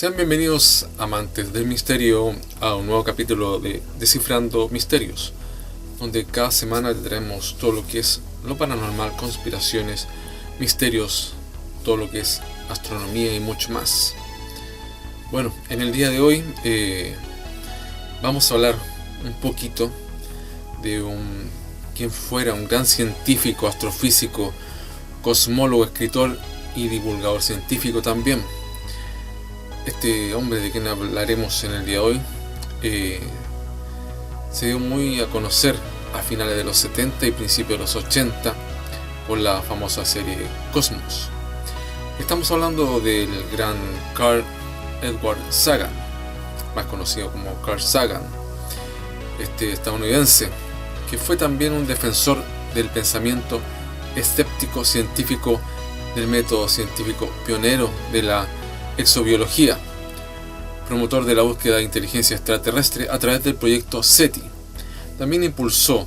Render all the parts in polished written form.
Sean bienvenidos, amantes del misterio, a un nuevo capítulo de Descifrando Misterios, donde cada semana te traemos todo lo que es lo paranormal, conspiraciones, misterios, todo lo que es astronomía y mucho más. Bueno, en el día de hoy vamos a hablar un poquito de quien fuera un gran científico, astrofísico, cosmólogo, escritor y divulgador científico también. Este hombre de quien hablaremos en el día de hoy se dio muy a conocer a finales de los 70 y principios de los 80 por la famosa serie Cosmos. Estamos hablando del gran Carl Edward Sagan, más conocido como Carl Sagan, este estadounidense, que fue también un defensor del pensamiento escéptico científico, del método científico, pionero de la exobiología, promotor de la búsqueda de inteligencia extraterrestre a través del proyecto SETI. También impulsó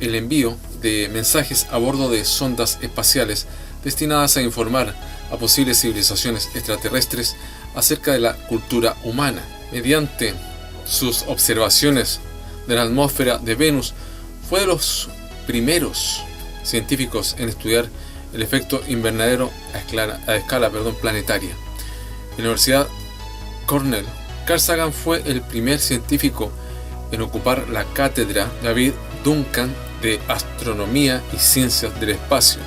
el envío de mensajes a bordo de sondas espaciales destinadas a informar a posibles civilizaciones extraterrestres acerca de la cultura humana. Mediante sus observaciones de la atmósfera de Venus, fue de los primeros científicos en estudiar el efecto invernadero a escala planetaria. En la Universidad Cornell, Carl Sagan fue el primer científico en ocupar la cátedra David Duncan de Astronomía y Ciencias del Espacio,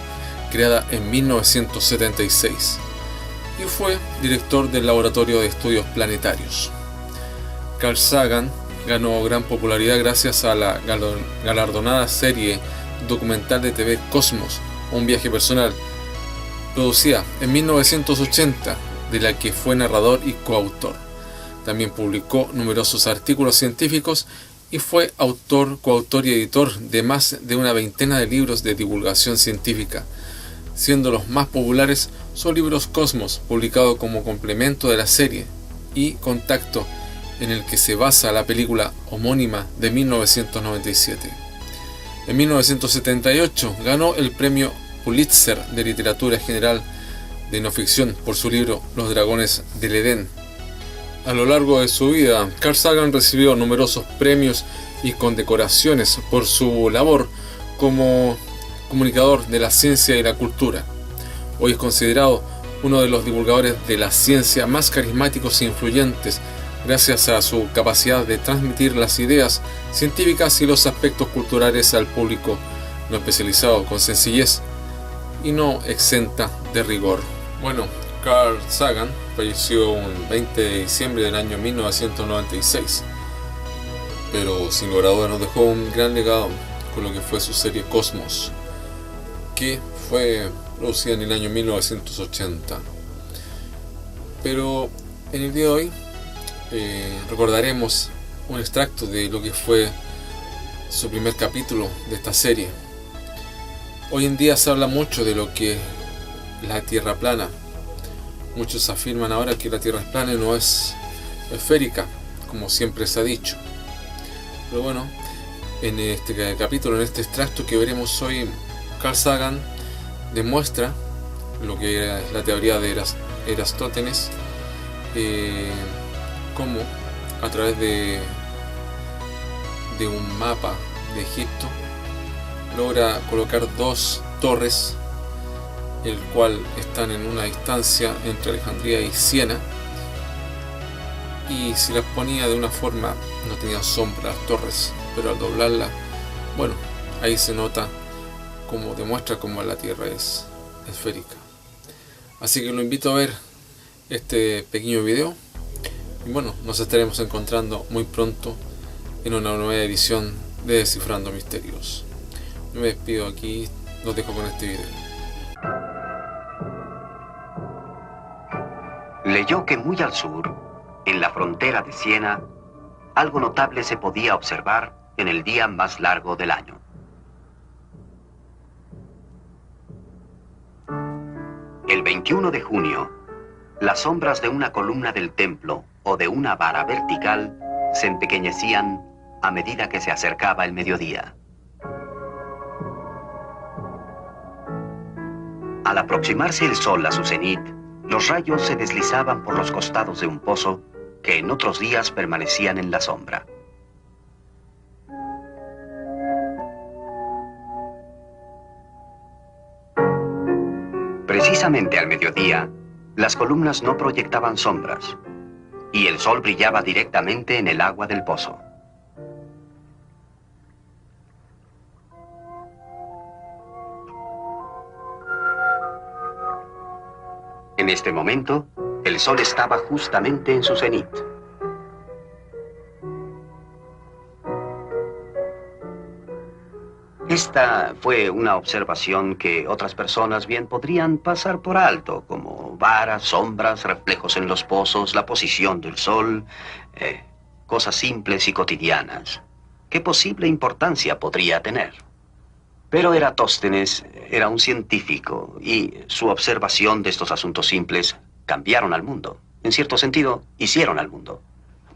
creada en 1976, y fue director del Laboratorio de Estudios Planetarios. Carl Sagan ganó gran popularidad gracias a la galardonada serie documental de TV Cosmos, un viaje personal, producida en 1980, de la que fue narrador y coautor. También publicó numerosos artículos científicos y fue autor, coautor y editor de más de una veintena de libros de divulgación científica, siendo los más populares son libros Cosmos, publicado como complemento de la serie, y Contacto, en el que se basa la película homónima de 1997. En 1978 ganó el premio Pulitzer de literatura general de no ficción por su libro Los dragones del Edén. A lo largo de su vida, Carl Sagan recibió numerosos premios y condecoraciones por su labor como comunicador de la ciencia y la cultura. Hoy es considerado uno de los divulgadores de la ciencia más carismáticos e influyentes, gracias a su capacidad de transmitir las ideas científicas y los aspectos culturales al público no especializado con sencillez y no exenta de rigor. Bueno, Carl Sagan falleció un 20 de diciembre del año 1996, pero sin lugar a dudas nos dejó un gran legado con lo que fue su serie Cosmos, que fue producida en el año 1980. Pero en el día de hoy recordaremos un extracto de lo que fue su primer capítulo de esta serie. Hoy en día se habla mucho de lo que es la Tierra plana. Muchos afirman ahora que la Tierra es plana y no es esférica, como siempre se ha dicho. Pero bueno, en este capítulo, en este extracto que veremos hoy, Carl Sagan demuestra lo que es la teoría de Eratóstenes, cómo a través de un mapa de Egipto logra colocar dos torres, el cual están en una distancia entre Alejandría y Siena, y si las ponía de una forma no tenían sombra las torres, pero al doblarla, bueno, ahí se nota como demuestra cómo la Tierra es esférica. Así que lo invito a ver este pequeño video y bueno, nos estaremos encontrando muy pronto en una nueva edición de Descifrando Misterios. Yo me despido aquí, los dejo con este video. Leyó que muy al sur, en la frontera de Siena, algo notable se podía observar en el día más largo del año. El 21 de junio, las sombras de una columna del templo o de una vara vertical se empequeñecían a medida que se acercaba el mediodía. Al aproximarse el sol a su cenit, Los rayos se deslizaban por los costados de un pozo que en otros días permanecían en la sombra. Precisamente al mediodía, las columnas no proyectaban sombras y el sol brillaba directamente en el agua del pozo. En este momento, el sol estaba justamente en su cenit. Esta fue una observación que otras personas bien podrían pasar por alto, como varas, sombras, reflejos en los pozos, la posición del sol, cosas simples y cotidianas. ¿Qué posible importancia podría tener? Pero Eratóstenes era un científico y su observación de estos asuntos simples cambiaron al mundo. En cierto sentido, hicieron al mundo.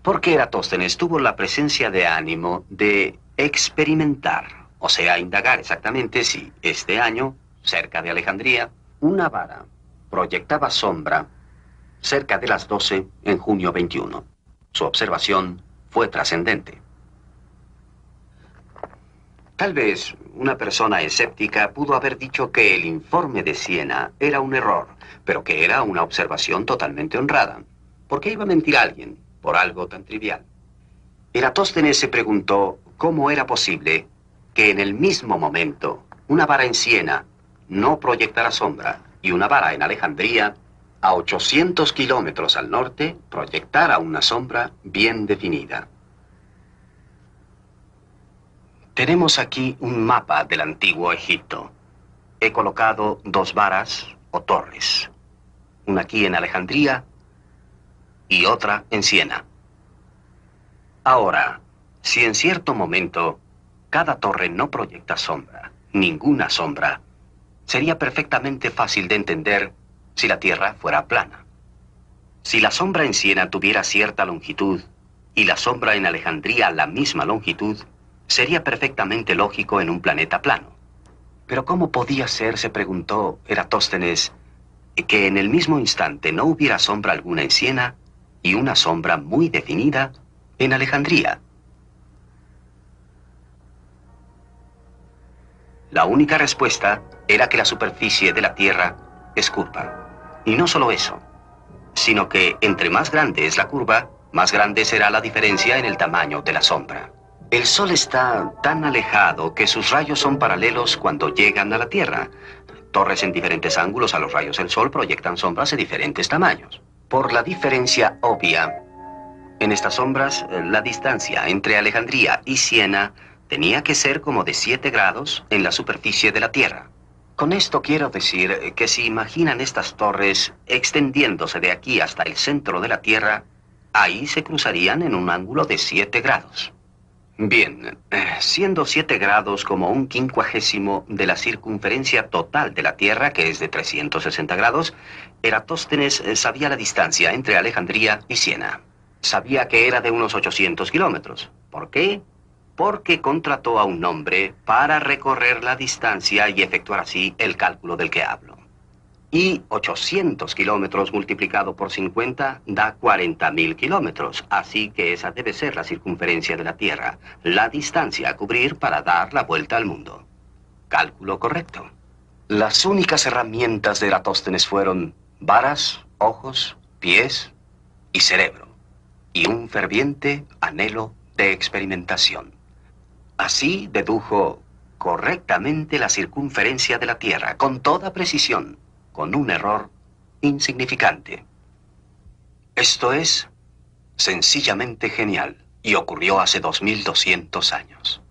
Porque Eratóstenes tuvo la presencia de ánimo de experimentar, o sea, indagar exactamente si este año, cerca de Alejandría, una vara proyectaba sombra cerca de las 12 en junio 21. Su observación fue trascendente. Tal vez una persona escéptica pudo haber dicho que el informe de Siena era un error, pero que era una observación totalmente honrada. ¿Por qué iba a mentir a alguien por algo tan trivial? Eratóstenes se preguntó cómo era posible que en el mismo momento una vara en Siena no proyectara sombra y una vara en Alejandría, a 800 kilómetros al norte, proyectara una sombra bien definida. Tenemos aquí un mapa del antiguo Egipto. He colocado dos varas o torres. Una aquí en Alejandría y otra en Siena. Ahora, si en cierto momento cada torre no proyecta sombra, ninguna sombra, sería perfectamente fácil de entender si la Tierra fuera plana. Si la sombra en Siena tuviera cierta longitud y la sombra en Alejandría la misma longitud, sería perfectamente lógico en un planeta plano. Pero ¿cómo podía ser, se preguntó Eratóstenes, que en el mismo instante no hubiera sombra alguna en Siena y una sombra muy definida en Alejandría? La única respuesta era que la superficie de la Tierra es curva. Y no solo eso, sino que entre más grande es la curva, más grande será la diferencia en el tamaño de la sombra. El Sol está tan alejado que sus rayos son paralelos cuando llegan a la Tierra. Torres en diferentes ángulos a los rayos del Sol proyectan sombras de diferentes tamaños. Por la diferencia obvia, en estas sombras, la distancia entre Alejandría y Siena tenía que ser como de 7 grados en la superficie de la Tierra. Con esto quiero decir que si imaginan estas torres extendiéndose de aquí hasta el centro de la Tierra, ahí se cruzarían en un ángulo de 7 grados. Bien, siendo 7 grados como 1/50 de la circunferencia total de la Tierra, que es de 360 grados, Eratóstenes sabía la distancia entre Alejandría y Siena. Sabía que era de unos 800 kilómetros. ¿Por qué? Porque contrató a un hombre para recorrer la distancia y efectuar así el cálculo del que hablo. Y 800 kilómetros multiplicado por 50 da 40.000 kilómetros. Así que esa debe ser la circunferencia de la Tierra, la distancia a cubrir para dar la vuelta al mundo. Cálculo correcto. Las únicas herramientas de Eratóstenes fueron varas, ojos, pies y cerebro. Y un ferviente anhelo de experimentación. Así dedujo correctamente la circunferencia de la Tierra, con toda precisión, con un error insignificante. Esto es sencillamente genial y ocurrió hace 2200 años.